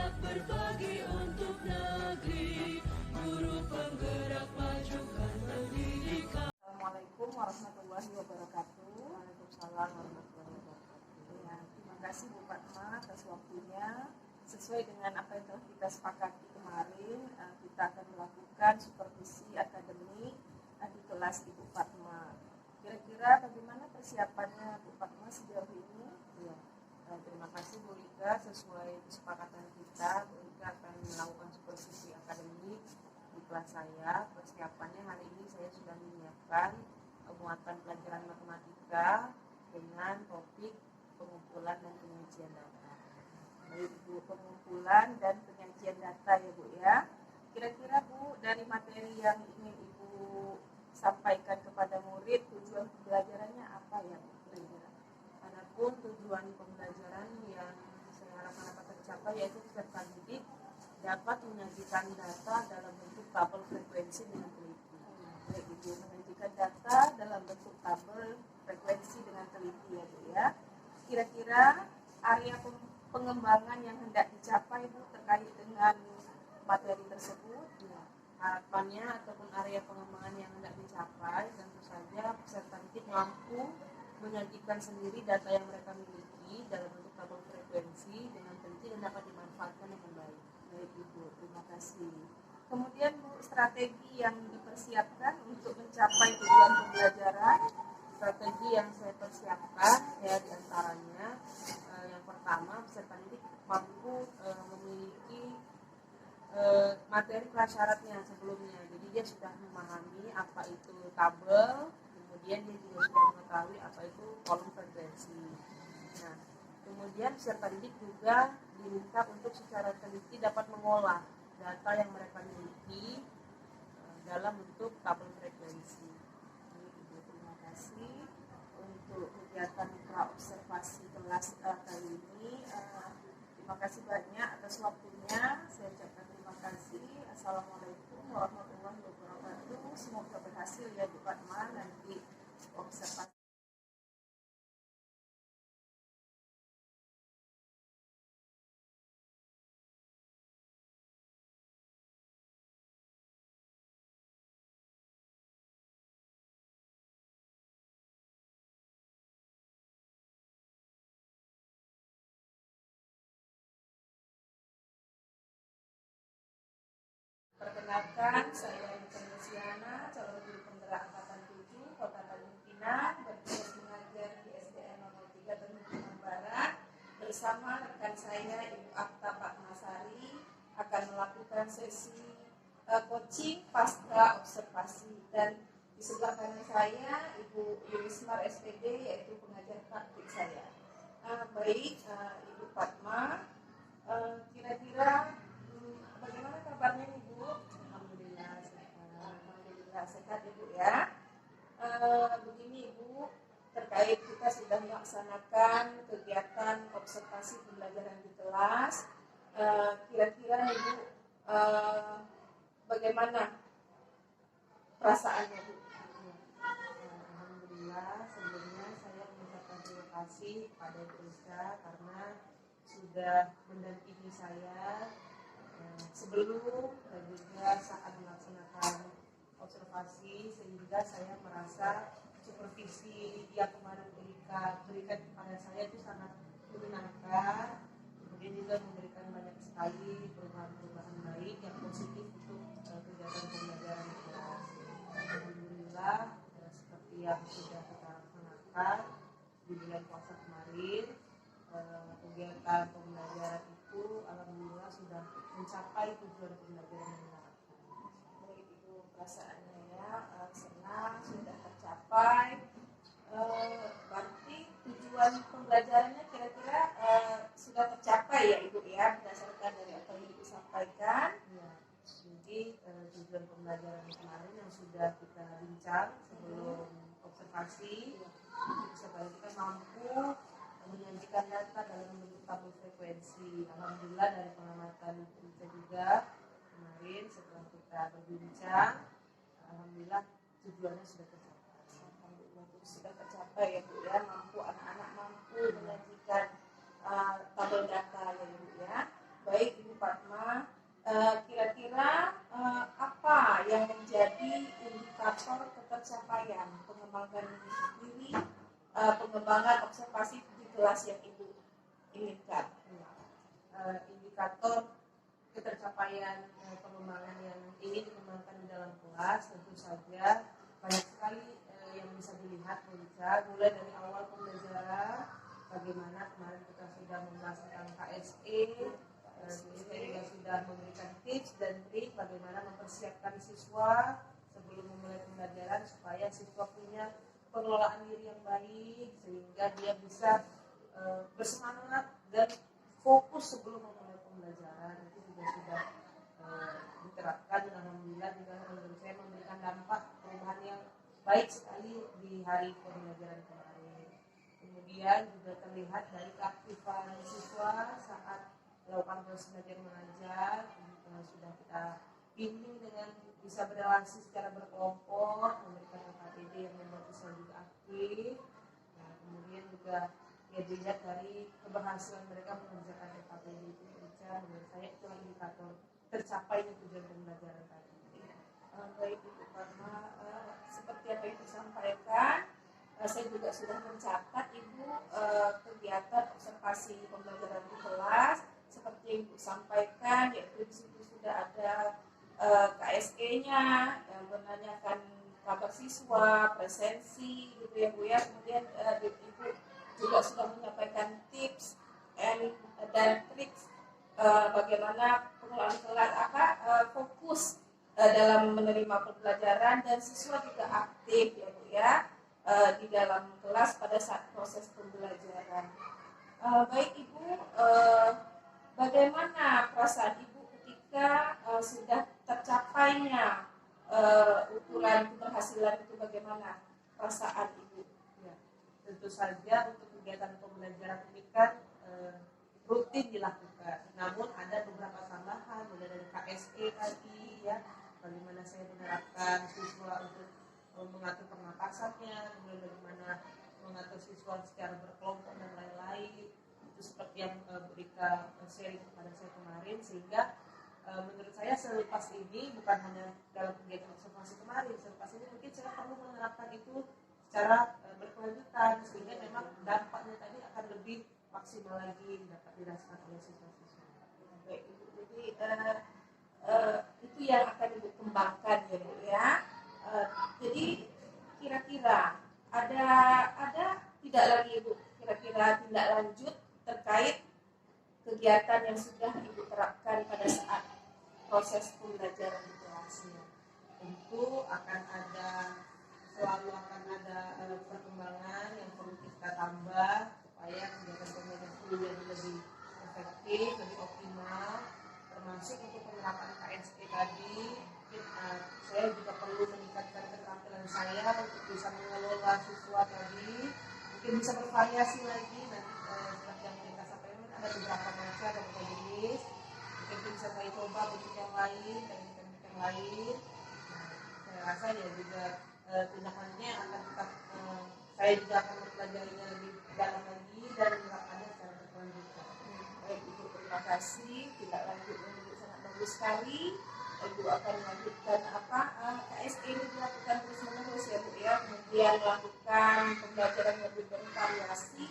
Semangat berbagi untuk negeri, guru penggerak majukan pendidikan. Assalamualaikum warahmatullahi wabarakatuh. Waalaikumsalam warahmatullahi wabarakatuh. Ya, terima kasih Bu Fatma atas waktunya. Sesuai dengan apa yang telah kita sepakati kemarin, kita akan melakukan supervisi akademik di kelas Ibu Fatma. Kira-kira bagaimana persiapannya Bu Fatma sejauh ini? Ya, terima kasih Bu Rika. Sesuai kesepakatan kita, Bu Rika akan melakukan supervisi akademik di kelas saya. Persiapannya hari ini saya sudah menyiapkan muatan pelajaran matematika dengan topik pengumpulan dan penyajian data. Baik Bu, pengumpulan dan penyajian data ya Bu ya. Kira-kira Bu, dari materi yang ingin Ibu sampaikan kepada murid, tujuan pembelajarannya apa ya Bu kira-kira? Adapun tujuan pembelajaran yang saya harapkan dapat tercapai yaitu peserta didik dapat menyajikan data dalam bentuk tabel frekuensi dengan teliti. Baik Ibu, menyajikan data dalam bentuk tabel frekuensi dengan teliti ya Bu ya. Kira-kira area pengembangan yang hendak dicapai Bu terkait dengan materi tersebut? Ya, harapannya ataupun area pengembangan yang hendak dicapai tentu saja peserta didik mampu menyajikan sendiri data yang mereka miliki dalam bentuk tabel frekuensi dengan teliti dan dapat dimanfaatkan dengan baik. Baik Ibu, terima kasih. Kemudian Bu, strategi yang dipersiapkan untuk mencapai tujuan pembelajaran? Strategi yang saya persiapkan ya diantaranya yang pertama peserta didik mampu memiliki materi prasyaratnya sebelumnya. Jadi dia sudah memahami apa itu tabel, kemudian dia juga sudah mengetahui apa itu kolom frekuensi. Nah, kemudian peserta didik juga diminta untuk secara teliti dapat mengolah data yang mereka miliki dalam bentuk tabel frekuensi. Ibu, terima kasih untuk kegiatan praobservasi kelas kali ini. Terima kasih banyak atas waktunya. Saya ucapkan terima kasih. Assalamualaikum warahmatullahi wabarakatuh. Semoga berhasil ya Bu Fatma nanti observasi. Perkenalkan, saya Luciana, calon guru penggerak angkatan 7 Kota Tanjung Pinang, bertugas mengajar di SDN 03 Tanjung Pinang Barat. Bersama rekan saya Ibu Akta Patmasari akan melakukan sesi coaching pasca observasi, dan di sebelah kanan saya Ibu Yulismar SPD, yaitu pengajar praktik saya. Baik, Ibu Fatma, kira-kira bagaimana kabarnya nih Bu? Alhamdulillah sehat. Alhamdulillah sehat Ibu ya. Begini Ibu, terkait kita sudah melaksanakan kegiatan observasi pembelajaran di kelas. Kira-kira nih Bu, bagaimana perasaannya Bu? Alhamdulillah, sebelumnya saya mengucapkan terima kasih kepada Bu Rika karena sudah mendampingi saya sebelum dan juga saat melaksanakan observasi, sehingga saya merasa supervisi yang kemarin Bu Rika berikan kepada saya itu sangat menyenangkan, kemudian juga memberikan banyak sekali perubahan-perubahan baik yang positif untuk kegiatan pembelajaran kita. Alhamdulillah, seperti yang sudah kita laksanakan di bulan puasa kemarin, kegiatan pembelajaran itu alhamdulillah sudah mencapai tujuan pembelajaran yang diharapkan. Baik Ibu, perasaannya ya senang sudah tercapai. Berarti tujuan pembelajarannya kira-kira sudah tercapai ya Ibu ya, berdasarkan dari apa yang Ibu sampaikan. Ya, jadi tujuan pembelajaran kemarin yang sudah kita bincang sebelum observasi, supaya kita mampu menyajikan data dalam bentuk tabel frekuensi. Alhamdulillah dari pengamatan kita juga kemarin setelah kita berbincang, alhamdulillah tujuannya sudah tercapai. Alhamdulillah sudah tercapai ya Bu ya, anak-anak mampu menyajikan tabel data ya Bu ya. Baik Ibu pencapaian pengembangan diri, pengembangan observasi di kelas yang Ibu inginkan? Indikator ketercapaian pengembangan yang ingin dikembangkan di dalam kelas tentu saja banyak sekali yang bisa dilihat, mulai dari awal pembelajaran, bagaimana kemarin kita sudah membahas tentang KSE, kita juga sudah memberikan tips dan trik bagaimana mempersiapkan siswa sebelum memulai pembelajaran supaya siswa punya pengelolaan diri yang baik sehingga dia bisa bersemangat dan fokus sebelum memulai pembelajaran. Itu juga sudah diterapkan dan alhamdulillah juga menurut saya memberikan dampak perubahan yang baik sekali di hari pembelajaran kemarin. Kemudian juga terlihat dari keaktifan siswa saat melakukan proses belajar mengajar, sudah kita bimbing dengan bisa berrelasi secara berkelompok, memberikan KPD yang membuat siswa juga aktif. Nah, kemudian juga ya dilihat dari keberhasilan mereka mengerjakan KPD itu menurut saya itulah indikator tercapainya tujuan pembelajaran tadi. Baik Ibu Karma, seperti yang Ibu sampaikan, saya juga sudah mencatat Ibu kegiatan observasi pembelajaran di kelas seperti yang Ibu sampaikan, yaitu di situ sudah ada KSE-nya yang menanyakan kabar siswa, presensi gitu ya Bu ya. Kemudian Ibu juga sudah menyampaikan tips dan trik bagaimana pengelolaan kelas fokus dalam menerima pembelajaran dan siswa juga aktif ya Bu ya di dalam kelas pada saat proses pembelajaran. Baik Ibu, bagaimana perasaan Ibu ketika sudah tercapainya ukuran keberhasilan itu, bagaimana perasaan Ibu? Ya, tentu saja untuk kegiatan pembelajaran ini kan rutin dilakukan. Namun ada beberapa tambahan, mulai dari KSE tadi ya, bagaimana saya menerapkan siswa untuk mengatur pernapasannya, kemudian bagaimana mengatur siswa secara berkelompok dan lain-lain. Itu seperti yang Rika sharing kepada saya kemarin, sehingga menurut saya selepas ini bukan hanya dalam kegiatan observasi kemarin, selepas ini mungkin saya perlu menerapkan itu secara berkelanjutan sehingga memang dampaknya tadi akan lebih maksimal lagi dapat dirasakan oleh siswa-siswa. Baik Ibu, jadi itu yang akan Ibu kembangkan ya Bu ya. Jadi kira-kira ada tidak lagi Ibu kira-kira tindak lanjut terkait kegiatan yang sudah Ibu terapkan pada saat proses pembelajaran di kelasnya? Tentu selalu akan ada perkembangan yang perlu kita tambah supaya kegiatan pembelajaran itu jadi lebih efektif, lebih optimal, termasuk untuk penerapan KSE tadi. Saya juga perlu meningkatkan keterampilan saya untuk bisa mengelola siswa tadi, mungkin bisa bervariasi lagi nanti seperti yang kita sampaikan ada beberapa macam, ada beberapa jenis, mungkin bisa saya coba bentuk yang lain, teknik-teknik yang lain. Saya rasa ya juga tindak lanjutnya akan tetap saya juga akan mempelajarinya lebih dalam lagi dan menerapkannya secara berkelanjutan. Baik Ibu, terima kasih. Tindak lanjutnya Ibu sangat bagus sekali. Ibu akan melanjutkan KSE ini dilakukan terus menerus ya Bu ya. Kemudian melakukan pembelajaran yang lebih bervariasi.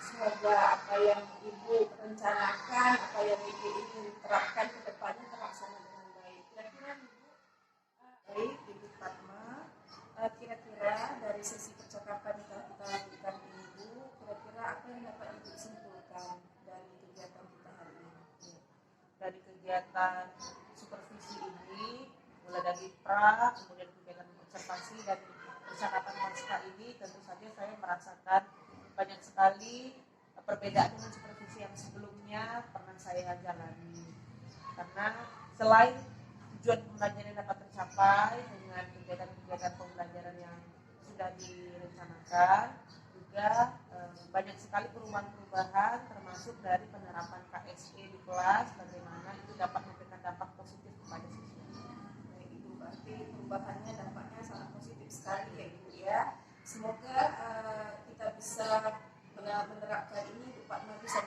Semoga apa yang Ibu rencanakan, apa yang Ibu ingin terapkan ke depannya terlaksana dengan baik. Kira-kira Ibu, baik Ibu Fatma, kira-kira dari sesi percakapan yang kita lakukan Ibu, kira-kira apa yang dapat Ibu simpulkan dari kegiatan kita hari ini? Dari kegiatan supervisi ini, mulai dari pra, kemudian kegiatan observasi dan percakapan pasca ini, tentu saja saya merasakan banyak sekali perbedaan dengan supervisi yang sebelumnya pernah saya jalani. Karena selain tujuan pembelajaran dapat tercapai dengan kegiatan-kegiatan pembelajaran yang sudah direncanakan, juga banyak sekali perubahan-perubahan termasuk dari penerapan KSE di kelas, bagaimana itu dapat memberikan dampak positif kepada siswa. Baik Ibu, berarti perubahannya dampaknya sangat positif sekali ya Ibu ya. Semoga kita bisa menerapkan ini, Bu Fatma bisa